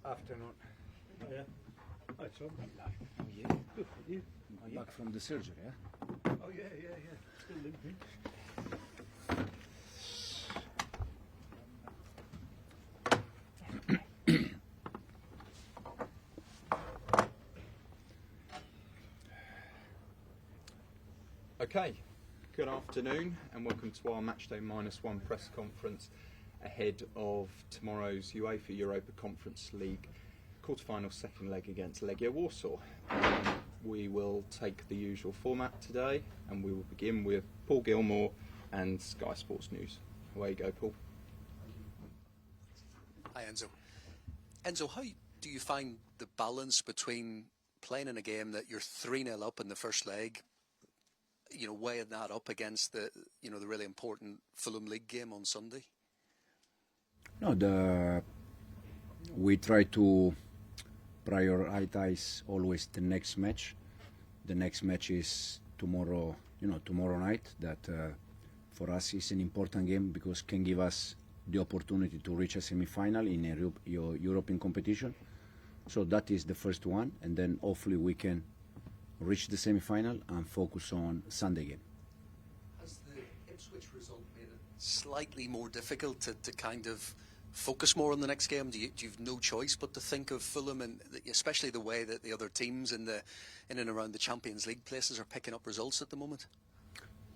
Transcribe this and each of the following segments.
Afternoon. Oh, yeah. Hi, Tom. How are you? Good, you? I'm back from the surgery, yeah? Oh, yeah. Still limping. Okay, good afternoon and welcome to our Matchday -1 press conference ahead of tomorrow's UEFA Europa Conference League quarter-final second leg against Legia Warsaw. We will take the usual format today and we will begin with Paul Gilmore and Sky Sports News. Away you go, Paul. Hi, Enzo. Enzo, how do you find the balance between playing in a game that you're 3-0 up in the first leg, you know, weighing that up against the really important Fulham League game on Sunday? No, we try to prioritize always the next match. The next match is tomorrow night. That for us is an important game because can give us the opportunity to reach a semi-final in a European competition. So that is the first one, and then hopefully we can reach the semi-final and focus on Sunday game. Has the Ipswich result made it slightly more difficult to kind of focus more on the next game? Do you have no choice but to think of Fulham, and especially the way that the other teams in and around the Champions League places are picking up results at the moment?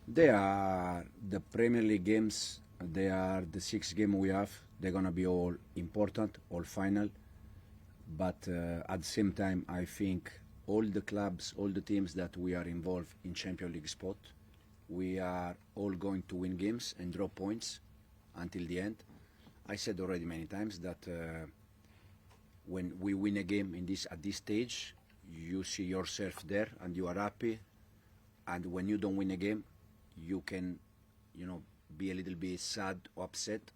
They are the Premier League games. They are the 6 games we have. They're gonna be all important, all final. But at the same time, I think all the clubs, all the teams that we are involved in Champions League spot, we are all going to win games and draw points until the end. I said already many times that when we win a game at this stage, you see yourself there and you are happy. And when you don't win a game, you can, be a little bit sad or upset.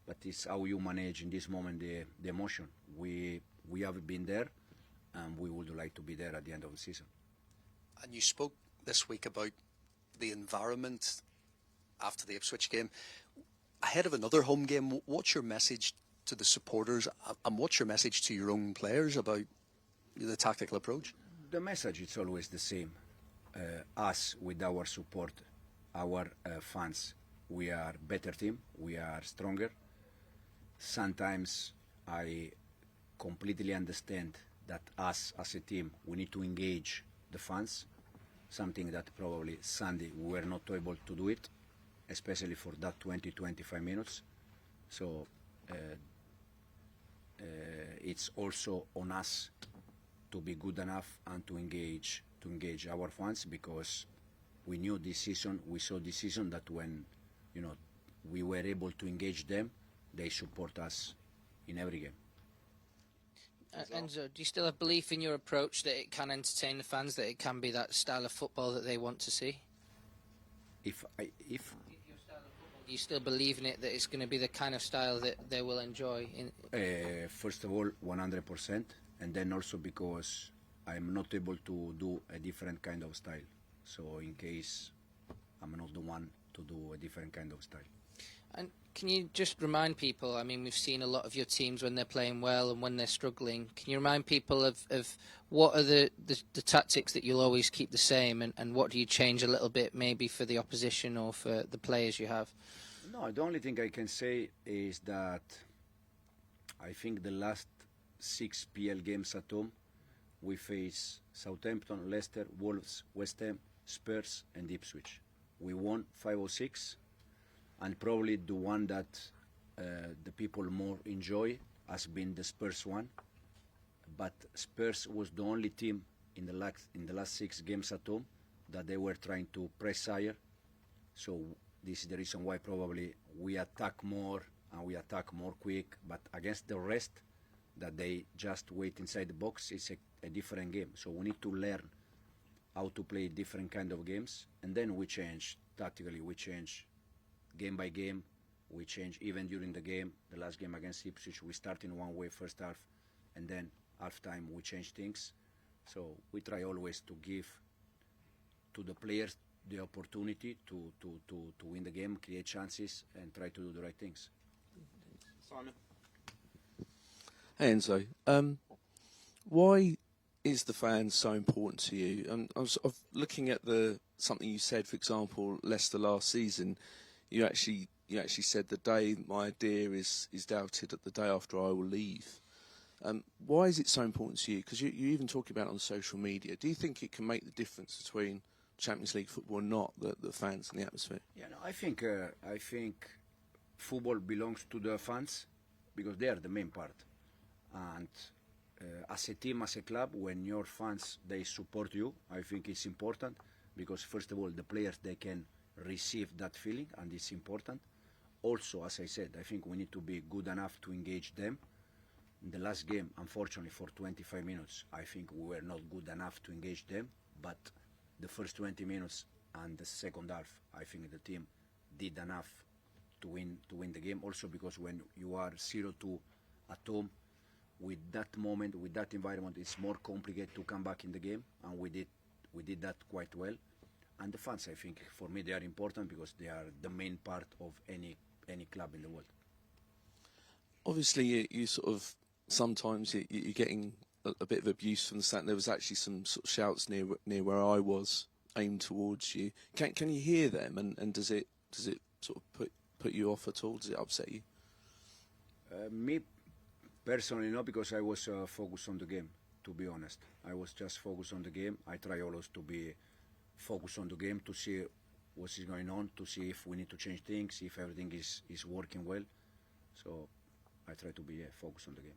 But it's how you manage in this moment the emotion. We have been there, and we would like to be there at the end of the season. And you spoke this week about the environment after the Ipswich game. Ahead of another home game, what's your message to the supporters and what's your message to your own players about the tactical approach? The message is always the same. Us, with our support, our fans, we are better team, we are stronger. Sometimes I completely understand that us as a team, we need to engage the fans, something that probably Sunday we were not able to do it, especially for that 20-25 minutes. So it's also on us to be good enough and to engage our fans, because we knew this season, we saw this season that when we were able to engage them, they support us in every game. Enzo, do you still have belief in your approach that it can entertain the fans, that it can be that style of football that they want to see? If Your style of football, do you still believe in it, that it's going to be the kind of style that they will enjoy? First of all, 100%, and then also because I'm not able to do a different kind of style. So in case I'm not the one to do a different kind of style. And can you just remind people, I mean, we've seen a lot of your teams when they're playing well and when they're struggling. Can you remind people of what are the tactics that you'll always keep the same, and what do you change a little bit maybe for the opposition or for the players you have? No, the only thing I can say is that I think the last 6 PL games at home, we face Southampton, Leicester, Wolves, West Ham, Spurs and Ipswich. We won 5 or 6. And probably the one that the people more enjoy has been the Spurs one. But Spurs was the only team in the last 6 games at home that they were trying to press higher. So this is the reason why probably we attack more and we attack more quick. But against the rest, that they just wait inside the box, it's a different game. So we need to learn how to play different kind of games, and then we change tactically. We change game by game, we change even during the game. The last game against Ipswich, we start in one way first half, and then half time we change things. So we try always to give to the players the opportunity to win the game, create chances, and try to do the right things. Simon? Hey Enzo, why is the fans so important to you? I was looking at something you said, for example, Leicester last season. You actually said the day my idea is doubted, at the day after I will leave. Why is it so important to you? Because you even talking about it on social media. Do you think it can make the difference between Champions League football or not, the fans and the atmosphere? Yeah, no, I think football belongs to the fans because they are the main part. And as a team, as a club, when your fans they support you, I think it's important because first of all, the players they can receive that feeling, and it's important. Also, as I said, I think we need to be good enough to engage them. In the last game, unfortunately, for 25 minutes, I think we were not good enough to engage them. But the first 20 minutes and the second half, I think the team did enough to win the game. Also because when you are 0-2 at home, with that moment, with that environment, it's more complicated to come back in the game, and we did that quite well. And the fans, I think, for me, they are important because they are the main part of any club in the world. Obviously, you sort of sometimes you're getting a bit of abuse from the stand. There was actually some sort of shouts near where I was aimed towards you. Can you hear them? And does it sort of put you off at all? Does it upset you? Me personally, not, because I was focused on the game. To be honest, I was just focused on the game. I try always to be focused on the game to see what is going on, to see if we need to change things, if everything is working well. So I try to be focused on the game.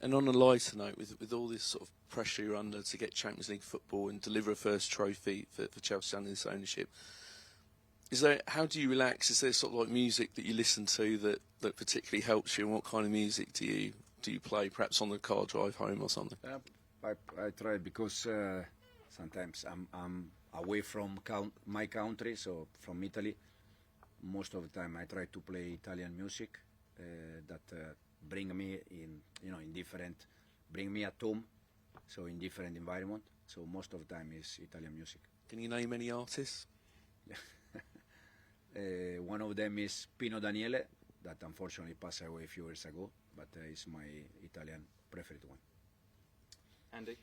And on a lighter note, with all this sort of pressure you're under to get Champions League football and deliver a first trophy for Chelsea under this ownership, how do you relax? Is there sort of like music that you listen to that particularly helps you? And what kind of music do you play? Perhaps on the car drive home or something? I try because sometimes I'm away from my country, so from Italy. Most of the time I try to play Italian music that bring me bring me at home, so in different environment. So most of the time is Italian music. Can you name any artists? One of them is Pino Daniele, that unfortunately passed away a few years ago, but is my Italian preferred one. Andy?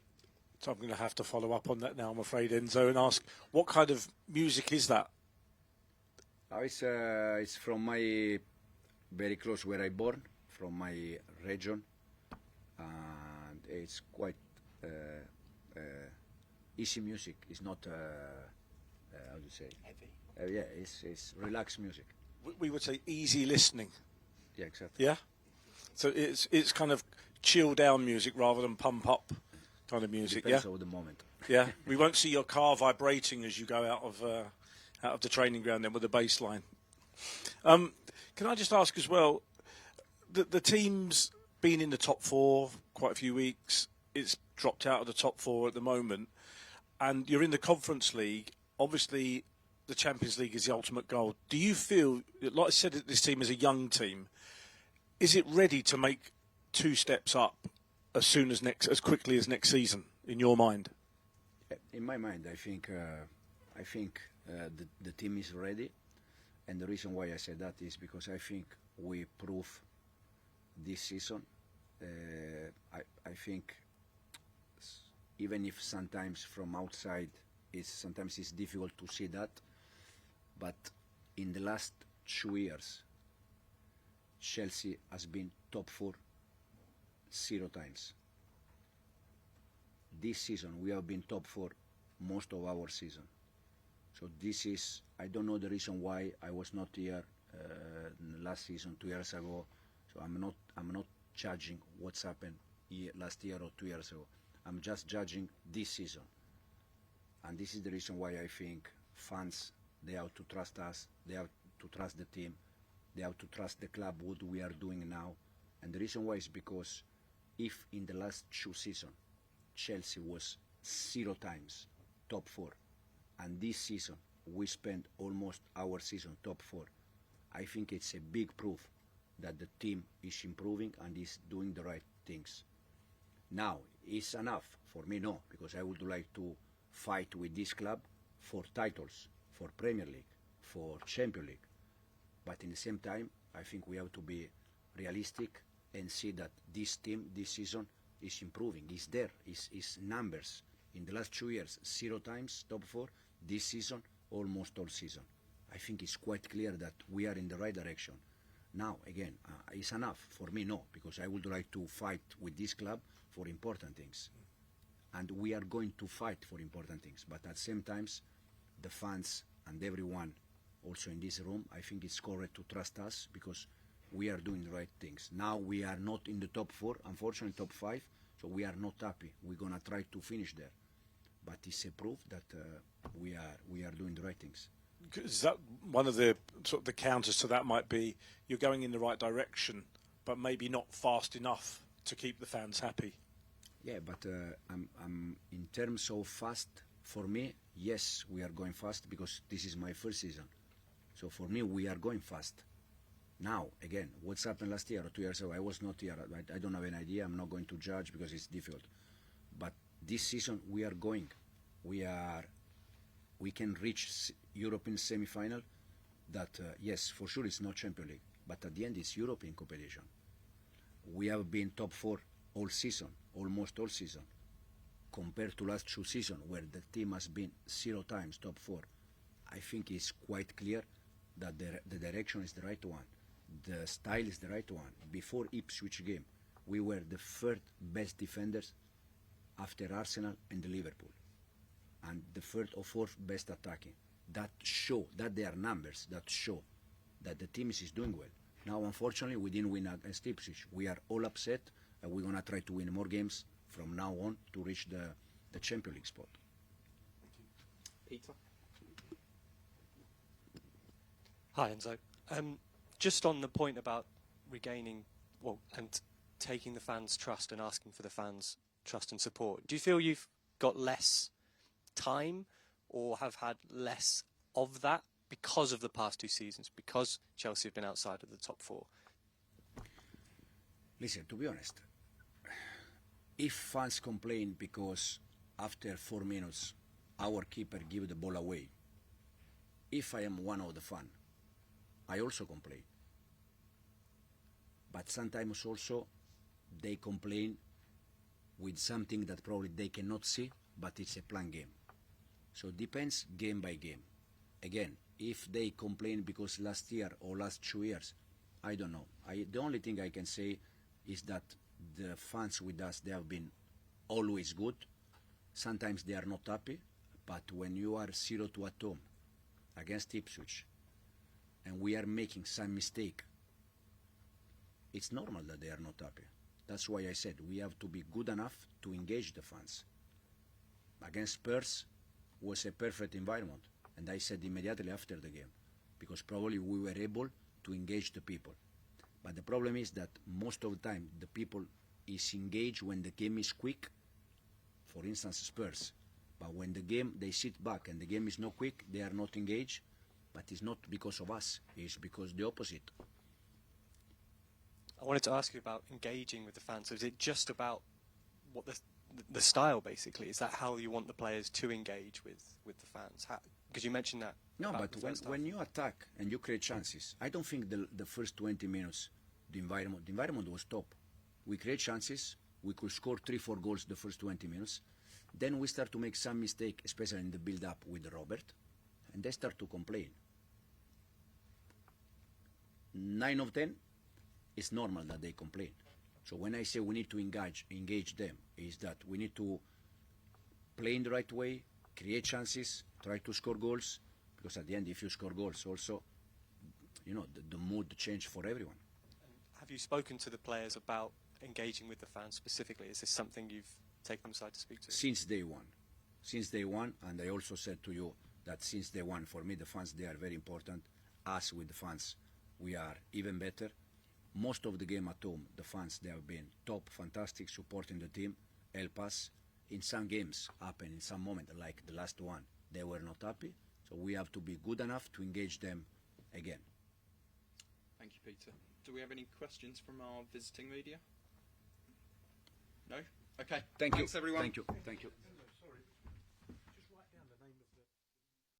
So I'm going to have to follow up on that now, I'm afraid, Enzo, and ask, what kind of music is that? It's from my very close where I born, from my region, and it's quite easy music. It's not how do you say? Heavy. Yeah, it's relaxed music. We would say easy listening. Yeah, exactly. Yeah? So it's kind of chill down music rather than pump up kind of music, Depends yeah? on the moment. Yeah, we won't see your car vibrating as you go out of the training ground then with the bass line. Can I just ask as well, the team's been in the top four quite a few weeks. It's dropped out of the top four at the moment, and you're in the Conference League. Obviously, the Champions League is the ultimate goal. Do you feel, like I said, this team is a young team? Is it ready to make 2 steps up as quickly as next season? In your mind? In my mind, I think the team is ready, and the reason why I said that is because I think we prove this season. I think even if sometimes from outside sometimes it's difficult to see that, but in the last 2 years, Chelsea has been top 4 0 times. This season we have been top 4 most of our season. So this is, I don't know the reason why I was not here last season 2 years ago. So I'm not judging what's happened last year or 2 years ago. I'm just judging this season. And this is the reason why I think fans, they have to trust us, they have to trust the team, they have to trust the club, what we are doing now. And the reason why is because if in the last 2 seasons Chelsea was 0 times top 4, and this season we spent almost our season top 4, I think it's a big proof that the team is improving and is doing the right things. Now, is enough? For me, no, because I would like to fight with this club for titles, for Premier League, for Champions League. But in the same time, I think we have to be realistic and see that this team this season is improving. Is there? Is numbers in the last 2 years 0 times top 4. This season almost all season. I think it's quite clear that we are in the right direction. Now again, it's enough for me? No, because I would like to fight with this club for important things, and we are going to fight for important things. But at the same time, the fans and everyone also in this room, I think it's correct to trust us because we are doing the right things. Now we are not in the top 4, unfortunately top 5, so we are not happy. We're gonna try to finish there, but it's a proof that we are doing the right things. Is that one of the sort of the counters to that might be you're going in the right direction, but maybe not fast enough to keep the fans happy? Yeah, but I'm in terms of fast, for me, yes, we are going fast because this is my first season. So for me, we are going fast. Now, again, what's happened last year or 2 years ago, I was not here. I don't have an idea. I'm not going to judge because it's difficult. But this season, we are going. We can reach European semi-final. That, yes, for sure it's not Champions League. But at the end, it's European competition. We have been top 4 all season, almost all season, compared to last 2 seasons where the team has been 0 times top 4. I think it's quite clear that the direction is the right one. The style is the right one. Before Ipswich game, we were the 3rd best defenders after Arsenal and the Liverpool, and the 3rd or 4th best attacking. That show, that there are numbers that show that the team is doing well. Now, unfortunately, we didn't win against Ipswich. We are all upset, and we're going to try to win more games from now on to reach the Champions League spot. Peter? Hi, Enzo. Just on the point about regaining, and taking the fans' trust and asking for the fans' trust and support, do you feel you've got less time or have had less of that because of the past 2 seasons, because Chelsea have been outside of the top 4? Listen, to be honest, if fans complain because after 4 minutes our keeper give the ball away, if I am one of the fans, I also complain. But sometimes also they complain with something that probably they cannot see, but it's a planned game. So it depends game by game. Again, if they complain because last year or last 2 years, I don't know. The only thing I can say is that the fans with us, they have been always good. Sometimes they are not happy, but when you are 0-2 at home against Ipswich, and we are making some mistake, it's normal that they are not happy. That's why I said we have to be good enough to engage the fans. Against Spurs was a perfect environment, and I said immediately after the game, because probably we were able to engage the people. But the problem is that most of the time the people is engaged when the game is quick, for instance Spurs. But when the game, they sit back and the game is not quick, they are not engaged. But it's not because of us, it's because the opposite. I wanted to ask you about engaging with the fans. So is it just about what the style, basically? Is that how you want the players to engage with the fans? Because you mentioned that. No, but when you attack and you create chances, I don't think the first 20 minutes, the environment was top. We create chances, we could score 3-4 goals the first 20 minutes. Then we start to make some mistake, especially in the build-up with Robert, and they start to complain. 9 of 10, it's normal that they complain. So when I say we need to engage them, is that we need to play in the right way, create chances, try to score goals, because at the end, if you score goals, also, the mood change for everyone. Have you spoken to the players about engaging with the fans specifically? Is this something you've taken them aside to speak to? Since day one, and I also said to you that since day one, for me, the fans, they are very important. Us with the fans, we are even better. Most of the game at home, the fans, they have been top, fantastic, supporting the team, help us. In some games, happen in some moment, like the last one, they were not happy. So we have to be good enough to engage them again. Thank you, Peter. Do we have any questions from our visiting media? No? Okay. Thanks, everyone. Thank you.